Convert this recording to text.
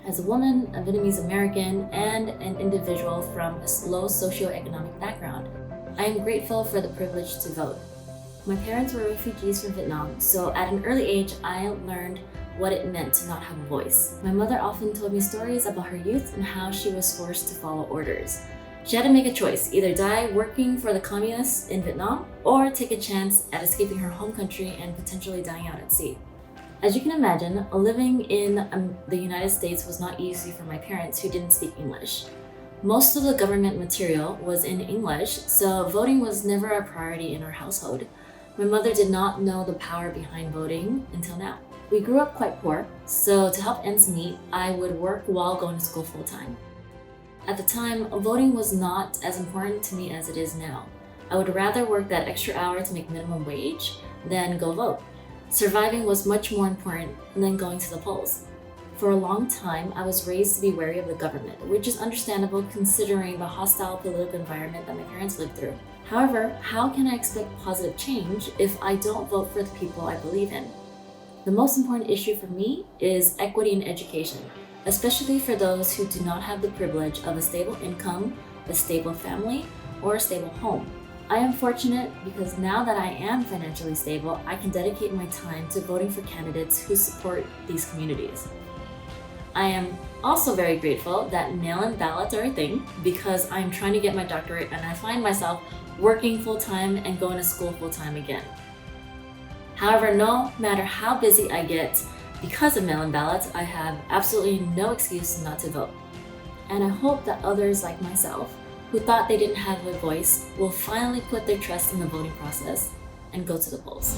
As a woman, a Vietnamese American, and an individual from a low socioeconomic background, I am grateful for the privilege to vote. My parents were refugees from Vietnam, so at an early age, I learned what it meant to not have a voice. My mother often told me stories about her youth and how she was forced to follow orders. She had to make a choice, either die working for the communists in Vietnam or take a chance at escaping her home country and potentially dying out at sea. As you can imagine, living in the United States was not easy for my parents who didn't speak English. Most of the government material was in English, so voting was never a priority in our household. My mother did not know the power behind voting until now. We grew up quite poor, so to help ends meet, I would work while going to school full-time. At the time, voting was not as important to me as it is now. I would rather work that extra hour to make minimum wage than go vote. Surviving was much more important than going to the polls. For a long time, I was raised to be wary of the government, which is understandable considering the hostile political environment that my parents lived through. However, how can I expect positive change if I don't vote for the people I believe in? The most important issue for me is equity in education, especially for those who do not have the privilege of a stable income, a stable family, or a stable home. I am fortunate because now that I am financially stable, I can dedicate my time to voting for candidates who support these communities. I am also very grateful that mail-in ballots are a thing because I'm trying to get my doctorate and I find myself working full-time and going to school full-time again. However, no matter how busy I get because of mail-in ballots, I have absolutely no excuse not to vote. And I hope that others like myself who thought they didn't have a voice will finally put their trust in the voting process and go to the polls.